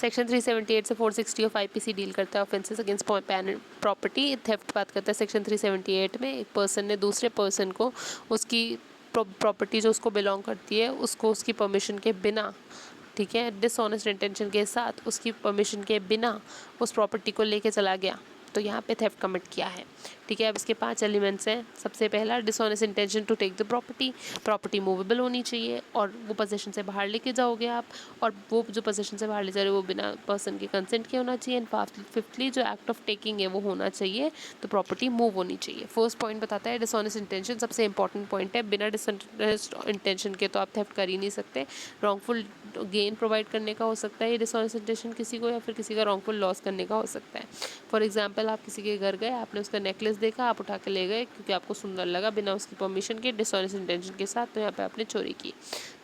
Section 378 से 460 of IPC deal करता है ऑफेंसेस अगेंस्ट प्रॉपर्टी। थेफ्ट बात करता है सेक्शन 378 में, एक पर्सन ने दूसरे पर्सन को उसकी प्रॉपर्टी जो उसको बिलोंग करती है उसको उसकी परमिशन के बिना, ठीक है, डिसऑनेस्ट इंटेंशन के साथ उसकी परमिशन के बिना उस प्रॉपर्टी को लेके चला गया, तो यहाँ पे थेफ्ट कमिट किया है। ठीक है, अब इसके 5 एलिमेंट्स हैं। सबसे पहला, dishonest intention to take the property movable होनी चाहिए और वो पोजीशन से बाहर लेके जाओगे आप, और वो जो पोजीशन से बाहर ले जा रहे हो वो बिना पर्सन के कंसेंट के होना चाहिए। एंड फिफ्थली, जो एक्ट ऑफ टेकिंग है वो होना चाहिए, तो प्रॉपर्टी मूव होनी चाहिए। फर्स्ट पॉइंट बताता है डिसऑनेस्ट इंटेंशन, सबसे इंपॉर्टेंट पॉइंट है। बिना डिसऑनेस्ट इंटेंशन के तो आप थेफ्ट कर ही नहीं सकते। रॉन्गफुल गेन प्रोवाइड करने का हो सकता है ये डिसऑनेस्ट इंटेंशन किसी को, या फिर किसी का रॉन्गफुल लॉस करने का हो सकता है। फॉर एग्जाम्पल, आप किसी के घर गए, आपने उसका नेकलेस देखा, आप उठा के ले गए क्योंकि आपको सुंदर लगा बिना उसकी परमिशन के, डिसऑनेस्ट इंटेंशन के साथ, तो यहाँ पे आपने चोरी की।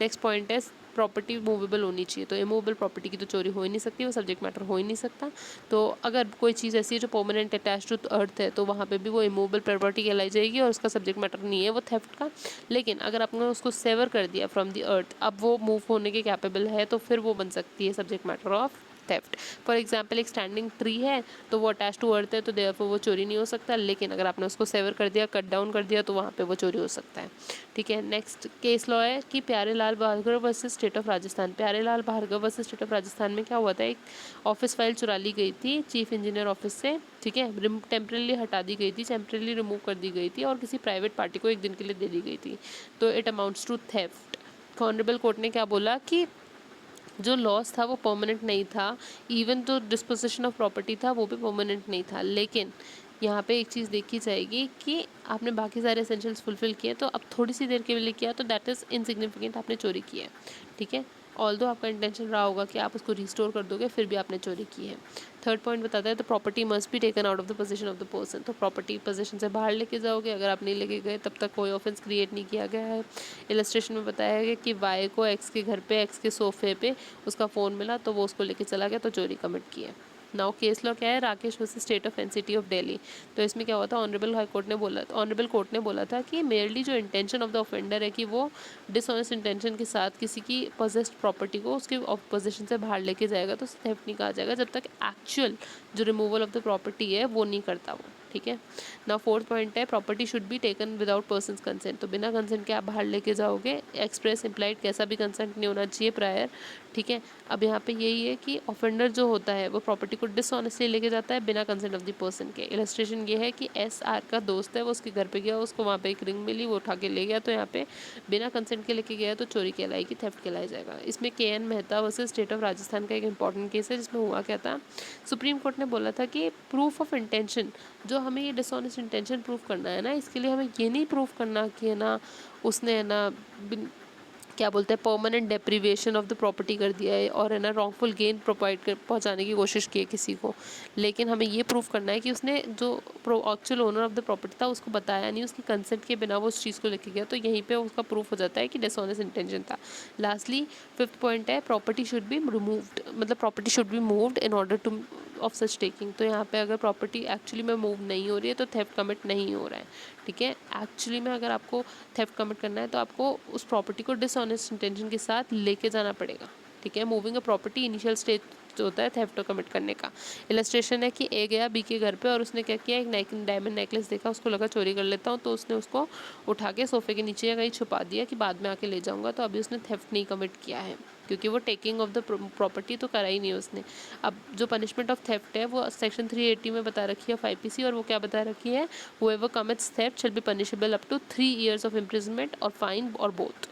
नेक्स्ट पॉइंट है प्रॉपर्टी मूवेबल होनी चाहिए, तो इमूवेबल प्रॉपर्टी की तो चोरी हो ही नहीं सकती, वो सब्जेक्ट मैटर हो ही नहीं सकता। तो अगर कोई चीज़ ऐसी है जो परमानेंट अटैच टू अर्थ है तो वहाँ पे भी वो इमूवेबल प्रॉपर्टी कहलाई जाएगी और उसका सब्जेक्ट मैटर नहीं है वो थेफ्ट का। लेकिन अगर आपने उसको सेवर कर दिया फ्रॉम द अर्थ, अब वो मूव होने के कैपेबल है, तो फिर वो बन सकती है subject matter of theft. For example, एक स्टैंडिंग ट्री है तो वो अटैच टू अर्थ है, तो देयरफॉर वो चोरी नहीं हो सकता। लेकिन अगर आपने उसको सेवर कर दिया, कट डाउन कर दिया, तो वहाँ पे वो चोरी हो सकता है। ठीक है, नेक्स्ट केस लॉ है कि Pyarelal Bhargav versus state of Rajasthan. Pyarelal Bhargav versus state of Rajasthan में क्या हुआ था, एक ऑफिस फाइल चुरा ली गई थी चीफ इंजीनियर ऑफिस से, ठीक है, टेम्परेली हटा दी गई थी, टेम्परेली रिमूव कर दी गई थी और किसी प्राइवेट पार्टी को एक दिन के लिए दे दी गई थी, तो it amounts to theft. Honourable court ने क्या बोला कि जो लॉस था वो परमानेंट नहीं था, इवन तो डिस्पोजिशन ऑफ प्रॉपर्टी था वो भी परमानेंट नहीं था। लेकिन यहाँ पे एक चीज़ देखी जाएगी कि आपने बाकी सारे एसेंशियल्स फुलफिल किए, तो अब थोड़ी सी देर के लिए किया तो दैट इज़ इनसिग्निफिकेंट, आपने चोरी की है। ठीक है, ऑल्दो आपका इंटेंशन रहा होगा कि आप उसको रिस्टोर कर दोगे, फिर भी आपने चोरी की है। थर्ड पॉइंट बताता है तो property must be taken out of the position of the person, तो प्रॉपर्टी पोजीशन से बाहर लेके जाओगे। अगर आप नहीं लेके गए तब तक कोई ऑफेंस क्रिएट नहीं किया गया है। इलस्ट्रेशन में बताया गया कि वाई को एक्स के घर पे, एक्स के सोफे पे उसका फ़ोन मिला तो वो उसको लेके चला गया, तो चोरी कमिट की है। नाउ केस लॉ क्या है, Rakesh versus state of and city of Delhi. तो इसमें क्या हुआ था, ऑनरेबल कोर्ट ने बोला था कि मेयरली जो इंटेंशन ऑफ द ऑफेंडर है कि वो डिसऑनेस्ट इंटेंशन के साथ किसी की पोजेस्ड प्रॉपर्टी को उसके पोजीशन से बाहर लेके जाएगा तो थेफ्ट नहीं कहा जाएगा जब तक एक्चुअल जो रिमूवल ऑफ द प्रॉपर्टी है वो नहीं करता वो। ठीक है, ना फोर्थ पॉइंट है property should be taken without persons consent, तो बिना कंसेंट के आप बाहर लेके जाओगे, एक्सप्रेस इम्प्लाइड कैसा भी कंसेंट नहीं होना चाहिए प्रायर। ठीक है, अब यहाँ पे यही है कि ऑफेंडर जो होता है वो प्रॉपर्टी को डिसऑनेस्टली लेके जाता है बिना कंसेंट ऑफ द पर्सन के। इलस्ट्रेशन ये है कि SR का दोस्त है, वो उसके घर पे गया, उसको वहाँ पे एक रिंग मिली, वो उठा के ले गया, तो यहाँ पे बिना कंसेंट के लेके गया तो चोरी कहलाएगी, थेफ्ट कहलाया जाएगा। इसमें KN Mehta versus state of Rajasthan का एक इंपॉर्टेंट केस है जिसमें हुआ क्या था, सुप्रीम कोर्ट ने बोला था कि प्रूफ ऑफ इंटेंशन, जो हमें ये डिसऑनेस्ट इंटेंशन प्रूफ करना है ना, इसके लिए हमें ये नहीं प्रूफ करना कि है ना उसने है ना क्या बोलते हैं permanent deprivation of the property कर दिया है और है ना रॉन्गफुल गेन प्रोवाइड कर पहुंचाने की कोशिश की है किसी को, लेकिन हमें ये प्रूफ करना है कि उसने जो actual owner of the property था उसको बताया नहीं, उसकी कंसेंट के बिना वो उस चीज़ को लेके गया, तो यहीं पे उसका प्रूफ हो जाता है कि डिसऑनेस्ट इंटेंशन था। लास्टली फिफ्थ पॉइंट है प्रॉपर्टी शुड बी रिमूव्ड, मतलब property should be moved in order two of such taking, तो यहाँ पे अगर प्रॉपर्टी एक्चुअली में मूव नहीं हो रही है तो थेफ्ट कमिट नहीं हो रहा है। ठीक है, एक्चुअली में अगर आपको थेफ्ट कमिट करना है तो आपको उस प्रॉपर्टी को डिसऑनेस्ट इंटेंशन के साथ लेके जाना पड़ेगा। ठीक है, moving a property initial stage जो होता है थेफ्ट कमिट करने का। इलस्ट्रेशन है कि A गया B के घर पे और उसने क्या किया, एक डायमंड नेकलेस देखा, उसको लगा चोरी कर लेता हूँ, तो उसने उसको उठा के सोफे के नीचे या कहीं छुपा दिया कि बाद में आके ले जाऊँगा, तो अभी उसने थेफ्ट नहीं कमिट किया है क्योंकि वो टेकिंग ऑफ द प्रॉपर्टी तो करा ही नहीं उसने। अब जो पनिशमेंट ऑफ थेफ्ट है वो सेक्शन 380 में बता रखी है ऑफ IPC, और वो क्या बता रखी है, whoever commits theft shall be punishable up to 3 years of imprisonment और फाइन और बोथ।